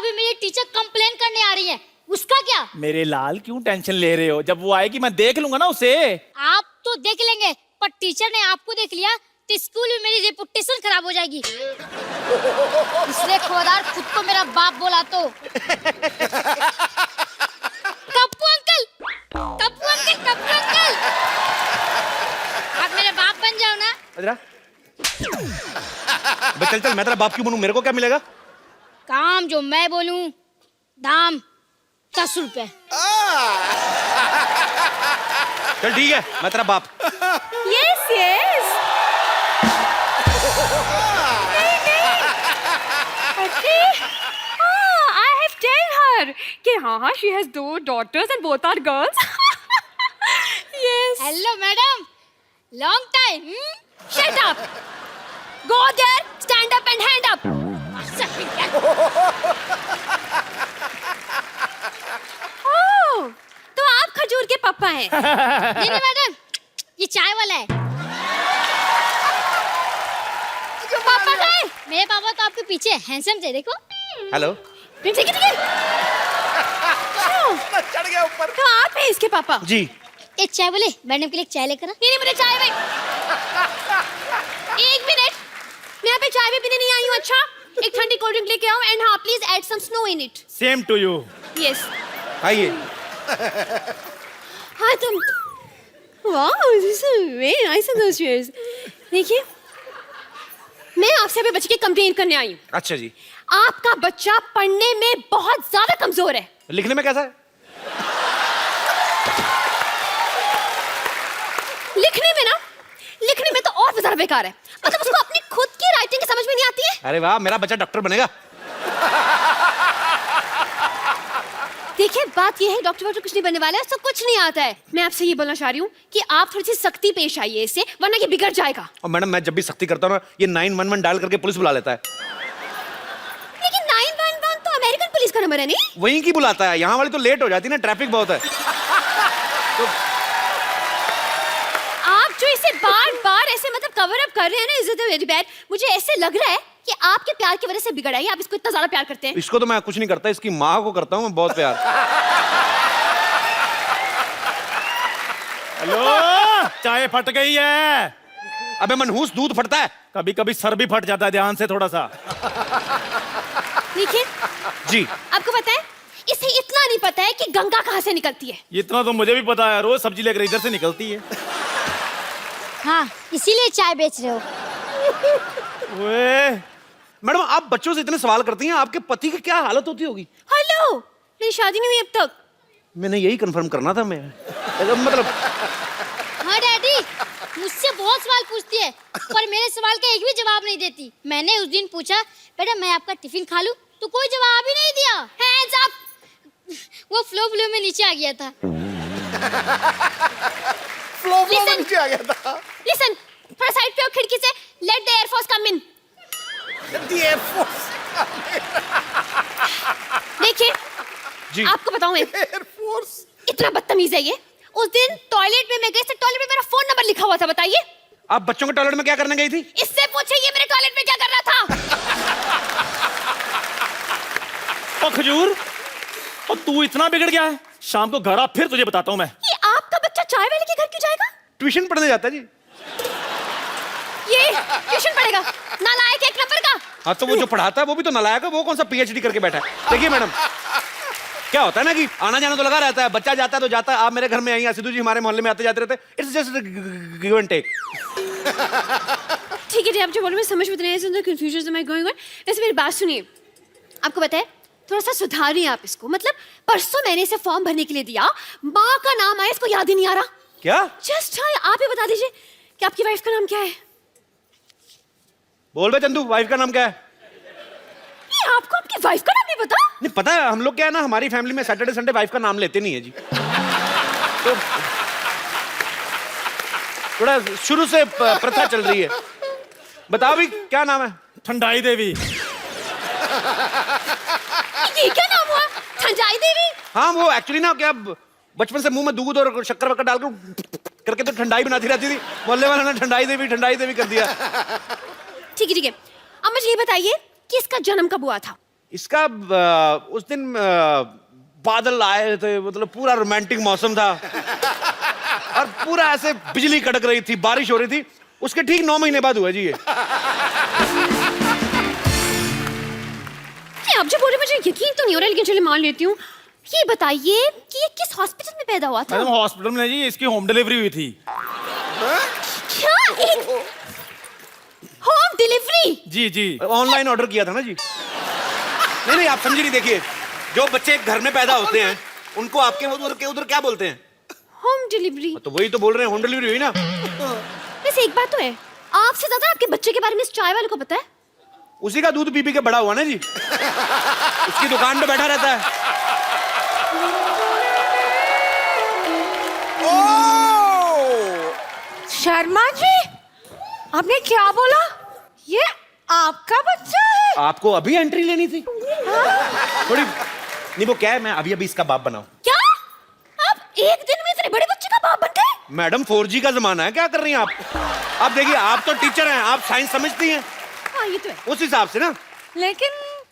अभी मेरी teacher complain करने आ रही है, उसका क्या? मेरे लाल क्यों टेंशन ले रहे हो? जब वो आएगी मैं देख लूंगा ना उसे। आप तो देख लेंगे, पर टीचर ने आपको देख लिया तो स्कूल में मेरी रेपुटेशन खराब हो जाएगी। इसलिए खबरदार, खुद को मेरा बाप बोला तो। Kappu uncle, Kappu uncle, Kappu uncle, आप मेरे बाप बन जाओ ना। चल चल, मैं तेरा बाप क्यों बनूं? मेरे को क्या मिलेगा? काम जो मैं बोलूं, दाम 10 रुपए। चल ठीक है, मैं तेरा बाप। Yes yes. I have tell her कि हाँ she has 2 daughters and both are girls. Yes. Hello madam, long time. Shut up. Go there, stand up and hand up. Oh, तो आप खजूर के पापा हैं? नहीं नहीं मैडम, ये चाय वाला है। तो पापा का है? मेरे पापा तो आपके पीछे हैंडसम थे, देखो। हेलो। ठीक है ठीक है। चढ़ गया ऊपर। तो आप हैं इसके पापा? जी। एक चाय बोले, मैडम के लिए चाय लेकर आ। नहीं मुझे चाय भाई। एक मिनट, मैं यहाँ पे चाय भी पीने नहीं आई हूँ। अच्छा, एक ठंडी कोल्ड ड्रिंक लेके आओ एंड हाँ please add some snow in it. Same to you. Yes. आइए। हाँ तुम, wow this is very nice in those cheers. देखिए, मैं आपसे अभी बच्चे की कंप्लेन करने आई हूँ। अच्छा जी। आपका बच्चा पढ़ने में बहुत ज्यादा कमजोर है। लिखने में कैसा है? लिखने में तो और ज्यादा बेकार है। मतलब उसको अपनी खुद की राइटिंग समझ में नहीं आती है। अरे वाह, मेरा बच्चा डॉक्टर बनेगा। देखिए, बात ये है डॉक्टर वॉक्टर कुछ नहीं बनने वाला है, उसको कुछ नहीं आता है। मैं आपसे ये बोलना चाह रही हूँ कि आप थोड़ी सी सख्ती पेश आइए इससे, वरना ये बिगड़ जाएगा। और मैडम, मैं जब भी सख्ती करता हूँ ना, ये 911 डायल करके पुलिस बुला लेता है। लेकिन 911 तो अमेरिकन पुलिस का नंबर है नहीं? वहीं की बुलाता है, यहाँ वाली तो लेट हो जाती है ना, ट्रैफिक बहुत है। तो आप जो इसे बार बार ऐसे मतलब कवर अप कर रहे हैं ना, इज इट वेरी बैड। मुझे ऐसे लग रहा है कि आपके प्यार की वजह से बिगड़ा है। आप इसको इतना ज्यादा प्यार करते हैं। इसको तो मैं कुछ नहीं करता, इसकी माँ को करता हूँ मैं बहुत प्यार। हेलो, चाय फट गई है। अबे मनहूस, दूध फटता है। कभी कभी सर भी फट जाता है, ध्यान से थोड़ा सा। देखिए जी। आपको पता है, इसे इतना नहीं पता है कि गंगा कहाँ से निकलती है। इतना तो मुझे भी पता है, रोज सब्जी लेकर इधर से निकलती है। हाँ, इसीलिए चाय बेच रहे हो। ओए, मैडम, आप बच्चों से इतने सवाल करती हैं, आपके पति की क्या हालत होती होगी? हेलो, मेरी शादी नहीं हुई अब तक। मैंने यही कंफर्म करना था। मैं मतलब हाँ डैडी, मुझसे बहुत सवाल पूछती है, पर मेरे सवाल का एक भी जवाब नहीं देती। मैंने उस दिन पूछा, बेटा मैं आपका टिफिन खा लूं, तो कोई जवाब ही नहीं दिया। Hands up. वो फ्लो में नीचे आ गया था। फ्लो में नीचे आ गया था। लिसन, थोड़ा साइड पे हो खिड़की से। लेट द एयर फोर्स कम इन। देखिए जी। आपको बताऊं, एयरफोर्स इतना बदतमीज है ये। उस दिन टॉयलेट में मैं गई, टॉयलेट में मेरा फोन नंबर लिखा हुआ था। बताइए, आप बच्चों के टॉयलेट में क्या करने गई थी? इससे पूछे ये मेरे टॉयलेट में क्या कर रहा था। ओ खजूर, और तू इतना बिगड़ गया है? शाम को घर आ, फिर तुझे बताता हूँ मैं। ये आपका बच्चा चाय वाले के घर क्यों जाएगा? ट्यूशन पढ़ने जाता है जी। ये ट्यूशन पढ़ेगा? नालायक एक नंबर का। हाँ, तो वो जो पढ़ाता है वो भी तो नालायक है। वो कौन सा पीएचडी करके बैठा है? देखिए मैडम, क्या होता है ना कि आना जाना तो लगा रहता है, बच्चा जाता है तो जाता है। आप मेरे घर में आई, सिद्धू जी हमारे मोहल्ले में आते जाते रहते हैं। It's just give and take. ठीक है जी, आप जो बोल रहे हैं समझ में नहीं आया, कंफ्यूजन में गोइंग ऑन। वैसे मेरी बात सुनिए, आपको पता है, थोड़ा सा सुधारिए आप इसको। मतलब परसों मैंने इसे फॉर्म भरने के लिए दिया, माँ का नाम आया, इसको याद ही नहीं आ रहा। क्या? जस्ट आप ही बता दीजिए कि आपकी वाइफ का नाम क्या है? बोल बे चंदू, वाइफ का नाम क्या है? ये आपको आपकी वाइफ का नाम नहीं पता? नहीं पता है, हम लोग क्या है ना, हमारी फैमिली में सैटरडे संडे वाइफ का नाम लेते नहीं है जी। तो थोड़ा शुरू से प्रथा चल रही है। बताओ भी, क्या नाम है? ठंडाई देवी। ये क्या नाम हुआ? ठंडाई देवी? हाँ, वो एक्चुअली ना क्या, बचपन से मुंह में दूध और शक्कर वक्कर डाल करके तो ठंडाई बनाती रहती थी। मोहल्ले वालों ने ठंडाई देवी कर दिया। ठीक है। अब मुझे ये बताइए कि इसका जन्म कब हुआ था? इसका उस दिन बादल आए थे, मतलब पूरा रोमांटिक मौसम था और पूरा ऐसे बिजली कड़क रही थी, बारिश हो रही थी। उसके ठीक 9 महीने बाद हुआ जी ये। आप जो बोल रहे मुझे यकीन तो नहीं हो रहा, लेकिन चलिए मान लेती हूँ। ये बताइए कि ये किस हॉस्पिटल में पैदा हुआ था? मैडम हॉस्पिटल में जी, इसकी होम डिलीवरी हुई थी। क्या? Home delivery? जी जी, ऑनलाइन ऑर्डर किया था ना जी। नहीं आप समझी नहीं। देखिए, जो बच्चे घर में पैदा होते हैं उनको आपके उधर क्या बोलते हैं? Home delivery. तो वही तो बोल रहे हैं, होम डिलीवरी हुई ना। वैसे एक बात तो है, आपसे ज्यादा आपके बच्चे के बारे में इस चाय वाले को पता है। उसी का दूध पी के बड़ा हुआ ना जी। उसकी दुकान पे बैठा रहता है। शर्मा जी, आपने क्या बोला? ये आपका बच्चा है? आपको अभी एंट्री लेनी थी थोड़ी। नहीं वो क्या है, मैं अभी इसका बाप बनाऊं। क्या? आप एक दिन में इतने बड़े बच्चे का बाप बन गए? मैडम 4G का जमाना है, क्या कर रही हैं आप? आप देखिए, आप तो टीचर हैं, आप साइंस समझती हैं। हाँ ये तो है। उस हिसाब से ना। लेकिन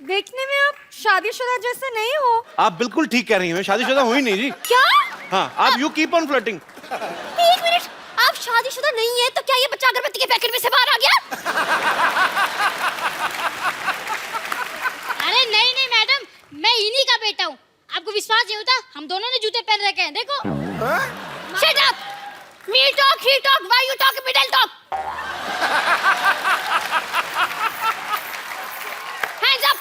देखने में आप शादीशुदा जैसे नहीं हो। आप बिल्कुल ठीक कह रही हैं, शादीशुदा हुई नहीं जी। क्या? हाँ, आप यू कीप ऑन फ्लर्टिंग। एक मिनट, आप शादीशुदा नहीं है तो क्या ये बच्चा अगरबत्ती के पैकेट में से बाहर आ गया? अरे नहीं नहीं मैडम, मैं इन्हीं का बेटा हूँ। आपको विश्वास नहीं होता? हम दोनों ने जूते पहन रखे हैं, देखो। Shut up! Me talk, he talk, why you talk, middle talk? Hands up!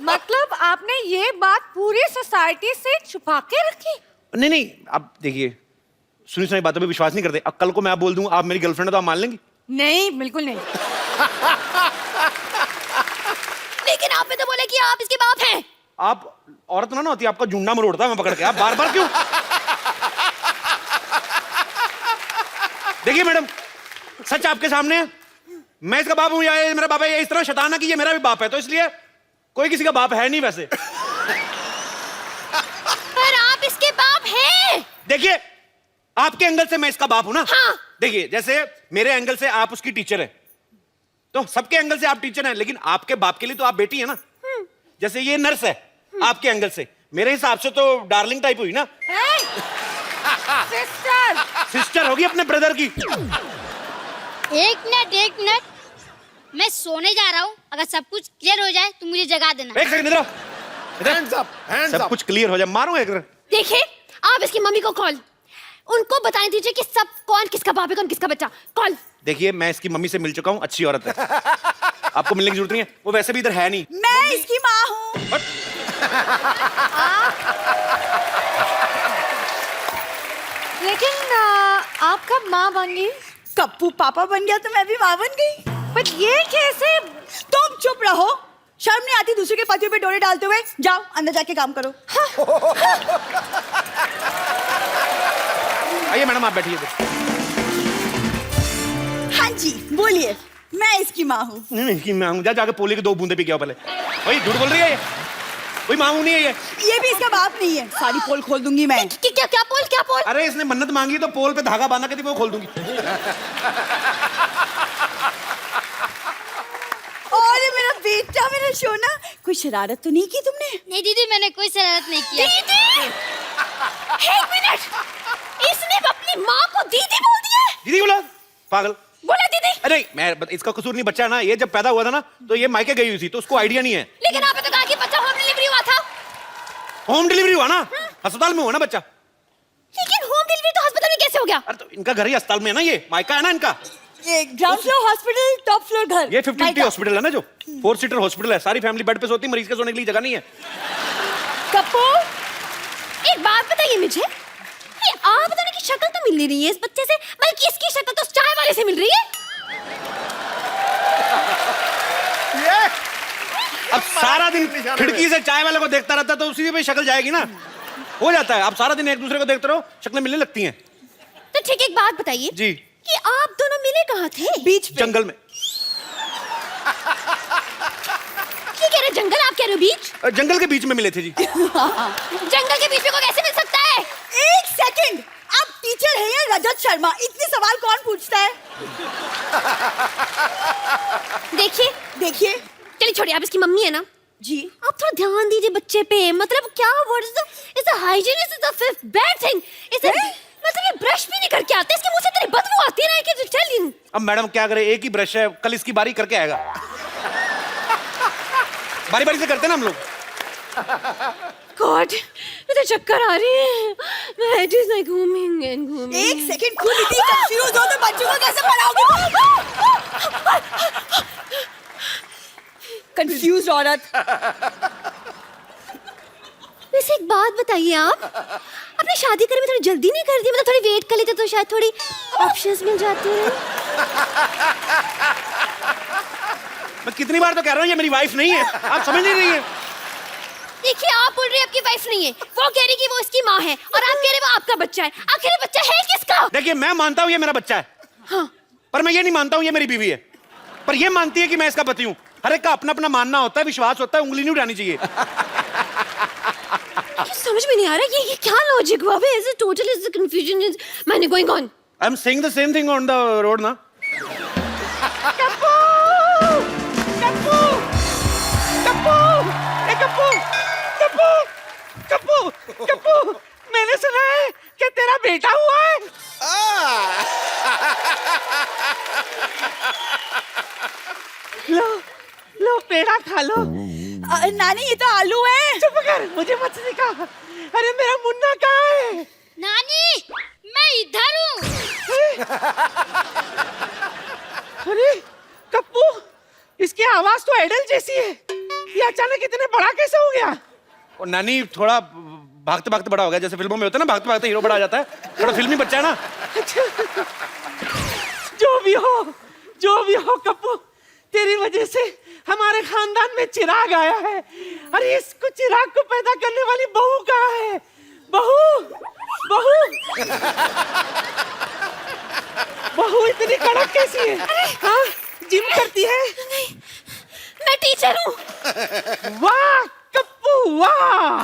मतलब आपने ये बात पूरी सोसाइटी से छुपा के रखी? नहीं आप देखिए, सुनी सुनाई बातों पे विश्वास नहीं करते। अब कल को मैं बोल दूं आप मेरी गर्लफ्रेंड है तो आप मान लेंगी? नहीं, बिल्कुल नहीं। लेकिन आपने तो बोला कि आप इसके बाप हैं। आप औरत ना होती, आपका जुंडा मरोड़ता मैं पकड़ के। आप बार क्यों? देखिए मैडम, सच आपके सामने है। मैं इसका बाप हूं या ये मेरा बाप है, ये इस तरह शैताना कि ये मेरा भी बाप है, तो इसलिए कोई किसी का बाप है नहीं वैसे। पर आप इसके बाप हैं। देखिए, आपके एंगल से मैं इसका बाप हूं ना। हाँ। देखिए, जैसे मेरे एंगल से आप उसकी टीचर है, तो सबके एंगल से आप टीचर हैं, लेकिन आपके बाप के लिए तो आप बेटी है ना। जैसे ये नर्स है, आपके एंगल से मेरे हिसाब से तो डार्लिंग टाइप हुई ना। सिस्टर। सिस्टर होगी अपने ब्रदर की। एक मिनट, मैं सोने जा रहा हूँ। अगर सब कुछ क्लियर हो जाए तो मुझे जगा देना। एक सेकंड, सब कुछ क्लियर हो जाए, मारूंगा एक। देखिए, आप इसकी मम्मी को कॉल, उनको बताने दीजिए कि सब कौन किसका बाप है, कौन किसका बच्चा। कॉल। देखिए, मैं इसकी मम्मी से मिल चुका हूँ, अच्छी औरत है। आपको मिलने की जरूरत नहीं है, वो वैसे भी इधर है नहीं। मैं इसकी माँ हूँ। लेकिन आप कब माँ बन गई? कप्पू पापा बन गया तो मैं भी माँ बन गई। पर ये कैसे? तुम चुप रहो, शर्म नहीं आती दूसरे के पतियों पे डोरे डालते हुए? जाओ अंदर जाके काम करो। आइए मैडम, आप बैठिए। हाँ जी बोलिए, मैं इसकी माँ हूँ। नहीं कि मैं जाके पोले की 2 बूंदे पी गया पहले। भाई झूठ बोल रही है ये, कोई मांगू नहीं है ये भी इसका बाप नहीं है। सारी पोल खोल दूंगी मैं। क्या पोल? अरे इसने मन्नत मांगी तो पोल पे धागा बांधा के वो खोल दूंगी। और मेरा बेटा, मेरा सोना, कोई शरारत तो नहीं की तुमने? नहीं दीदी, मैंने कोई शरारत नहीं किया। दीदी! एक मिनट, इसने अपनी माँ को दीदी बोल दिया है। दीदी बोला? पागल। बोला दीदी। अरे मैं इसका कसूर नहीं, बच्चा है ना। ये जब पैदा हुआ था ना तो ये मायके गई हुई थी, तो उसको आइडिया नहीं है। लेकिन आपने तो कहा कि बच्चा होम डिलीवरी हुआ था। होम डिलीवरी हुआ ना, अस्पताल में हुआ ना बच्चा। लेकिन होम डिलीवरी तो अस्पताल में कैसे हो गया? अरे तो इनका घर ही अस्पताल में है ना, ये मायका है ना इनका। ये ground floor hospital, top floor घर। ये 50 हॉस्पिटल है ना, जो 4 सीटर हॉस्पिटल है। सारी फैमिली बेड पे सोती, मरीज के सोने के लिए जगह नहीं है। कप्पू, एक बात बताइए मुझे, ये आप दोनों की शक्ल तो मिल नहीं रही है इस बच्चे से, बल्कि इसकी शक्ल तो चाय वाले से मिल रही है। अब सारा दिन खिड़की से चाय वाले को देखता रहता तो उसी पे शक्ल जाएगी ना, हो जाता है। अब सारा दिन एक दूसरे को देखते रहो, शक्लें मिलने लगती हैं। तो ठीक, एक बात बताइए जी, कि आप दोनों मिले कहाँ थे? बीच पे। जंगल में। ये कह रहे जंगल, आप कह रहे हो बीच? जंगल के बीच में मिले थे जी। जंगल के बीच में को कैसे मिल सकता है? एक सेकंड, आप टीचर हैं या रजत शर्मा? इतने सवाल कौन पूछता है? देखिए देखिए, चलिए छोड़िए, आप इसकी मम्मी है ना? जी आप थोड़ा ध्यान दीजिए बच्चे पे। मतलब क्या what is the hygiene is the fifth bad thing. इसे मतलब ये ब्रश भी नहीं करके आते, इसके मुंह से तेरी बदबू आती है ना कि टेल यू। अब मैडम क्या करे, एक ही ब्रश है, कल इसकी बारी करके आएगा। बारी बारी से करते ना हम लोग। गॉड मुझे चक्कर आ रही है। मैं हेड इज लाइक घूमिंग एंड घूमिंग। एक सेकंड खुद इतनी कंफ्यूज हो तो बच्चों को कैसे पढ़ाओगे? कंफ्यूज औरत। वैसे एक बात बताइए, आप आपने शादी करने में थोड़ी जल्दी नहीं कर दी? मतलब थोड़ी वेट कर लेते तो शायद थोड़ी ऑप्शंस मिल जाते हैं। मैं कितनी बार तो कह रहा हूँ ये मेरी वाइफ नहीं है, आप समझ नहीं रही है। देखिए, आप बोल रहे हैं आपकी वाइफ नहीं है, वो कह रही कि वो इसकी माँ है, और आप कह रहे वो आपका बच्चा है। आखिर ये बच्चा है किसका? देखिए, मैं मानता हूँ ये मेरा बच्चा है, हाँ। पर मैं ये नहीं मानता हूँ ये मेरी बीवी है। पर ये मानती है कि मैं इसका पति हूँ। हर एक का अपना अपना मानना होता है, विश्वास होता है, उंगली नहीं उठानी चाहिए। समझ में नहीं आ रहा ये क्या लॉजिक हुआ? Is it total is the confusion is many going on. I am saying the same thing on the road ना। कप्पू कप्पू कप्पू ए कप्पू कप्पू कप्पू कप्पू, मैंने सुना है कि तेरा बेटा हुआ है। लो लो पेड़ा खा लो। नानी ये तो आलू है। चुप कर, मुझे मत सिखा। अरे मेरा मुन्ना कहाँ है? नानी मैं इधर हूँ। अरे कप्पू, इसकी आवाज तो आइडल जैसी है, ये अचानक इतने बड़ा कैसे हो गया? और नानी थोड़ा भागते भागते बड़ा हो गया, जैसे फिल्मों में होता है ना, भागते भागते हीरो बड़ा आ जाता है, थोड़ा फिल्मी बच्चा है ना। जो भी हो कप्पू, तेरी वजह से हमारे खानदान में चिराग आया है। अरे इसको चिराग को पैदा करने वाली बहू कहाँ है? बहू बहू बहू इतनी कड़क कैसी है? हाँ, जिम करती है? नहीं, मैं टीचर हूँ। वाह कप्पू वाह,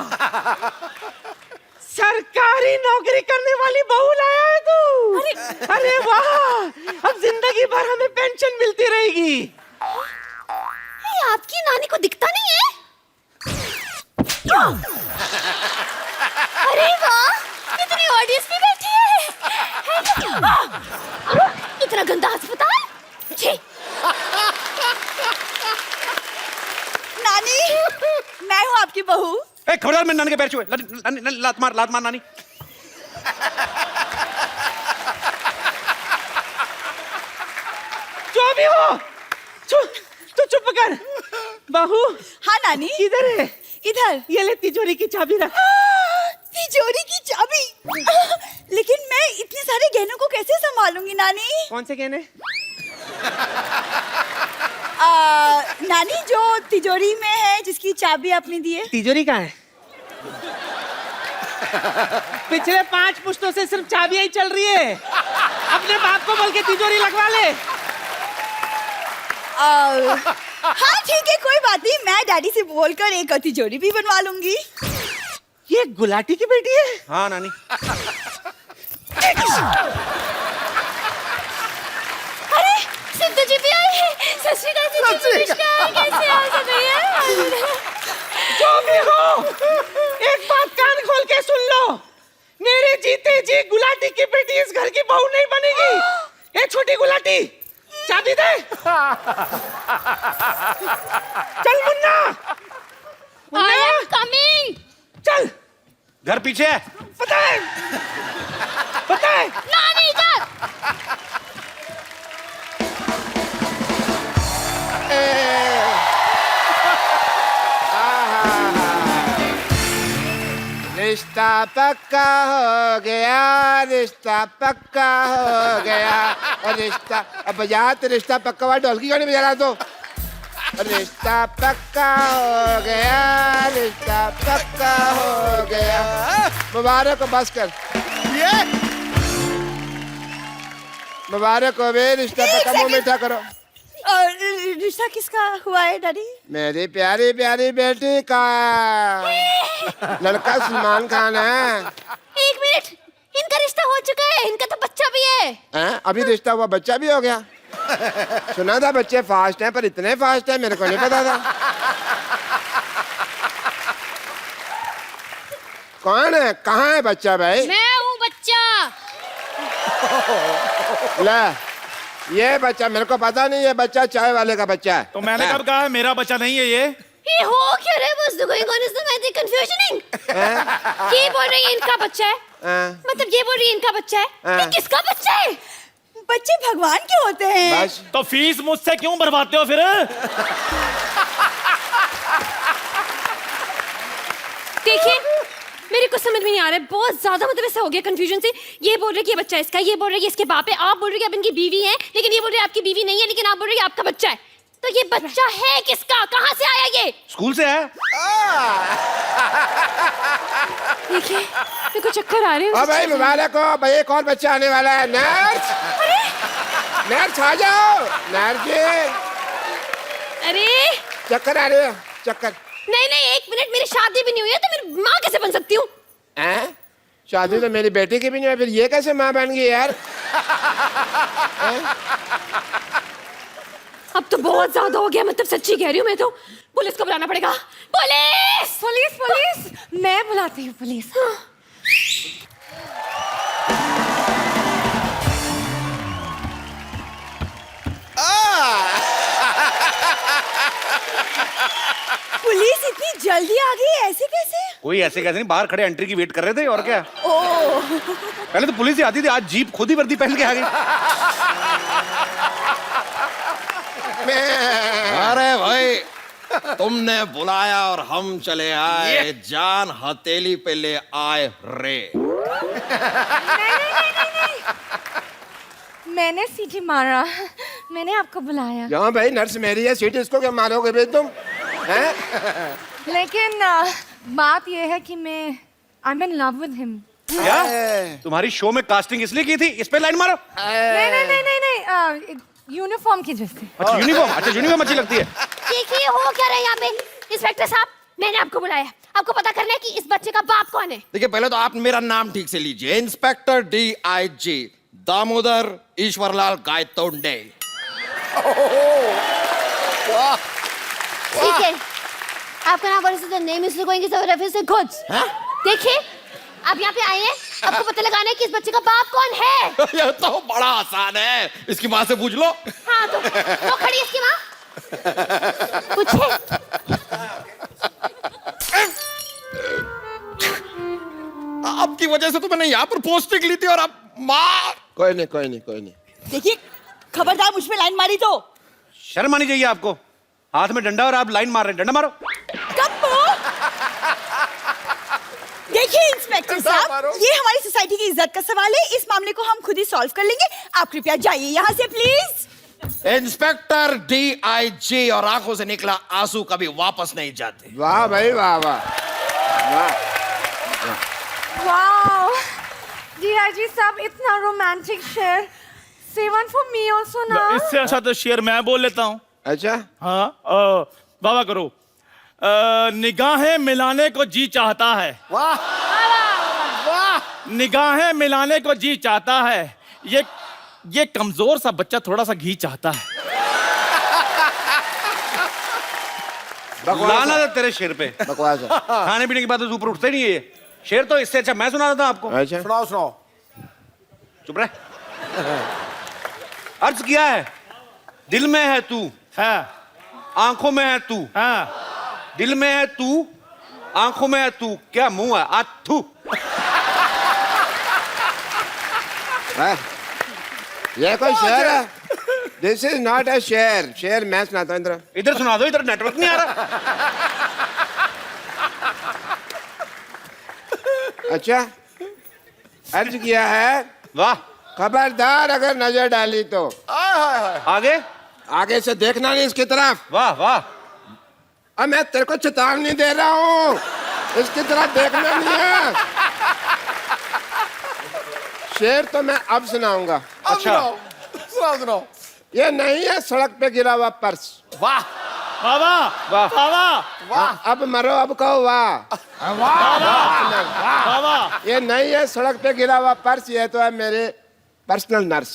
सरकारी नौकरी करने वाली बहू लाया है तू। अरे वाह, अब जिंदगी भर हमें पेंशन मिलती रहेगी। ये आपकी नानी को दिखता नहीं है? अरे वाह, इतनी ऑडियंस भी बैठी है। इतना गंदा अस्पताल। छी। नानी मैं हूँ आपकी बहू। ए, खबरदार, मैं नानी के पैर छुए। लात मार नानी। जो भी हो, तू चुप कर। बहू। हाँ नानी। किधर है? इधर। ये ले तिजोरी की चाबी रख। तिजोरी की चाबी? लेकिन मैं इतने सारे गहनों को कैसे संभालूंगी नानी? कौन से गहने? नानी जो तिजोरी में है, जिसकी चाबी आपने दी है। तिजोरी कहाँ है? पिछले 5 पुश्तों से सिर्फ चाबियां ही चल रही है। अपने बाप को बोल के तिजोरी लगवा ले। हाँ ठीक है, कोई बात नहीं, मैं डैडी से बोलकर एक तिजोरी भी बनवा लूंगी। ये गुलाटी की बेटी है? हाँ नानी। अरे सिद्धू जी भी आए हैं। सत श्री अकाल जी, नमस्कार। कैसे हैं आप भैया? जो भी हो, एक बात कान खोल के सुन लो। मेरे जीते जी गुलाटी की बेटी इस घर की बहू नहीं बनेगी। ये छोटी गुलाटी, चाबी दे। चल मुन्ना, आई एम कमिंग। चल। घर पीछे है। पता है नानी इधर। रिश्ता पक्का हो गया, रिश्ता पक्का हो गया। और रिश्ता अब बजा, तो रिश्ता पक्का हुआ, ढोल की गाड़ी बजा रहा तो। रिश्ता पक्का हो गया, रिश्ता पक्का हो गया। मुबारक हो, बस कर। मुबारक हो बे, रिश्ता पक्का, मुंह मीठा करो। और रिश्ता किसका हुआ है डैडी? मेरी प्यारी प्यारी बेटी का। लड़का सलमान खान है। एक मिनट, इनका रिश्ता हो चुका है, इनका तो बच्चा भी है। हैं? अभी रिश्ता हुआ, बच्चा भी हो गया। सुना था बच्चे फास्ट हैं, पर इतने फास्ट हैं मेरे को नहीं पता था। कौन है, कहाँ है बच्चा भाई? मैं हूँ बच्चा। ले, ये बच्चा मेरे को पता नहीं, ये बच्चा चाय वाले का बच्चा है। तो मैंने कब कहा है मेरा बच्चा नहीं है ये? ये हो क्या रहा है? What's going on? Is the confusioning? ये बोल रही है इनका बच्चा है, मतलब ये बोल रही है इनका बच्चा है, ये किसका बच्चा है? बच्चे भगवान के होते हैं। बस तो फीस मुझसे क्यों भरवाते हो फिर? देखिए, मेरे को समझ में नहीं आ रहा है, बहुत ज्यादा मतलब ऐसा हो गया कंफ्यूजन से। ये बोल रहे कि ये बच्चा इसका, ये बोल रहे कि इसके बाप है, आप बोल रहे कि आप इनकी बीवी हैं, लेकिन ये बोल रहे आपकी बीवी नहीं है, लेकिन आप बोल रहे कि आपका बच्चा है। तो ये बच्चा है किसका, कहाँ से आया ये? स्कूल से है। देखिए, मेरे को चक्कर आ रहे हैं। ओ भाई मुबारक हो भाई, एक और बच्चा आने वाला है। नर्स, नर्स आ जाओ। नर्स जी, अरे चक्कर आ रहे हो? चक्कर? नहीं नहीं, एक मिनट, मेरी शादी भी नहीं हुई है, तो मेरी माँ कैसे बन सकती हूँ? हैं? शादी तो मेरी बेटी की भी नहीं है, फिर ये कैसे माँ बन गई यार? अब तो बहुत ज्यादा हो गया, मतलब सच्ची कह रही हूँ मैं तो। पुलिस को बुलाना पड़ेगा। पुलिस पुलिस पुलिस, मैं बुलाती हूँ पुलिस। पुलिस इतनी जल्दी आ गई, ऐसे कैसे? कोई ऐसे कैसे नहीं, बाहर खड़े एंट्री की वेट कर रहे थे और क्या। ओह, पहले तो पुलिस ही आती थी, आज जीप खुद ही वर्दी पहन के आ गई। अरे भाई, तुमने बुलाया और हम चले आए, जान हथेली पे ले आए रे। मैंने सीटी मारा, मैंने आपको बुलाया। क्यों भाई, नर्स मेरी है, सीट इसको क्या मारोगे भाई तुम? हैं? लेकिन बात यह है कि मैं I am in love with him. क्या तुम्हारी शो में कास्टिंग इसलिए की थी, इस पे लाइन मारो। नहीं नहीं नहीं नहीं नहीं, यूनिफॉर्म की वजह से। अच्छा यूनिफॉर्म, अच्छा यूनिफॉर्म अच्छी लगती है। देखिए, हो क्या रहा है यहाँ पे? इंस्पेक्टर साहब, मैंने आपको बुलाया, आपको पता करना है कि इस बच्चे का बाप कौन है। देखिए, पहले तो आप मेरा नाम ठीक से लीजिए, इंस्पेक्टर DIG दामोदर ईश्वरलाल गायतोंडे। ठीक है, आपका नाम वर्ष the name is going is reference to goods. देखिए, आप यहाँ पे आए हैं, आपको पता लगाना है कि इस बच्चे का बाप कौन है। यह तो बड़ा आसान है, इसकी माँ से पूछ लो। हाँ, तो वो खड़ी है इसकी माँ, पूछे। आपकी वजह से तो मैंने यहाँ पर पोस्टिंग ली थी, और अब माँ। कोई नहीं कोई नहीं कोई नहीं। देखिए, खबरदार मुझ पे लाइन मारी तो। शर्म आनी चाहिए आपको, हाथ में डंडा और आप लाइन मार रहे हैं। डंडा मारो। कप्पू, देखिए इंस्पेक्टर साहब, ये हमारी सोसाइटी की इज्जत का सवाल है, इस मामले को हम खुद ही सॉल्व कर लेंगे। आप कृपया जाइए यहाँ से प्लीज। इंस्पेक्टर DIG, और आंखों से निकला आंसू कभी वापस नहीं जाते। वाह भाई वाह वाह वाह। वाओ, DIG साहब, इतना रोमांटिक शेर। Say one for me also ना। इससे अच्छा तो शेर मैं बोल लेता हूँ। अच्छा, हाँ, वाह करो। निगाहें मिलाने को जी चाहता है। वाह वाह। निगाहें मिलाने को जी चाहता है, ये कमजोर सा बच्चा थोड़ा सा घी चाहता है। लाना था तेरे शेर पे। बकवास है। खाने पीने की बात तो ऊपर उठते नहीं है ये। शेर तो इससे अच्छा मैं सुना था आपको। अच्छा, सुनाओ सुनाओ। चुप रहे। अर्ज किया है, दिल में है तू, है, आंखों में है तू। हाँ। दिल में है तू, आंखों में है तू, क्या मुंह है आथू। ये कोई शेर है? दिस इज नॉट अ शेर। शेर मैं सुनाता हूँ, इधर इधर सुना दो, इधर नेटवर्क नहीं आ रहा। अच्छा, अर्ज किया है, वाह, खबरदार अगर नजर डाली तो आगे आगे से देखना नहीं इसकी तरफ। वाह वाह। अब मैं तेरे को चेतावनी दे रहा हूँ, इसकी तरफ देखना नहीं है। शेर तो मैं अब सुनाऊंगा। अच्छा, सुनाओ। ये नहीं है सड़क पे गिरा हुआ पर्स। वाह वाह वाह वाह हाँ, अब मरो, अब कहो वाह। वाह वाह। ये नहीं है सड़क पे गिरा हुआ पर्स, ये तो है मेरे पर्सनल नर्स।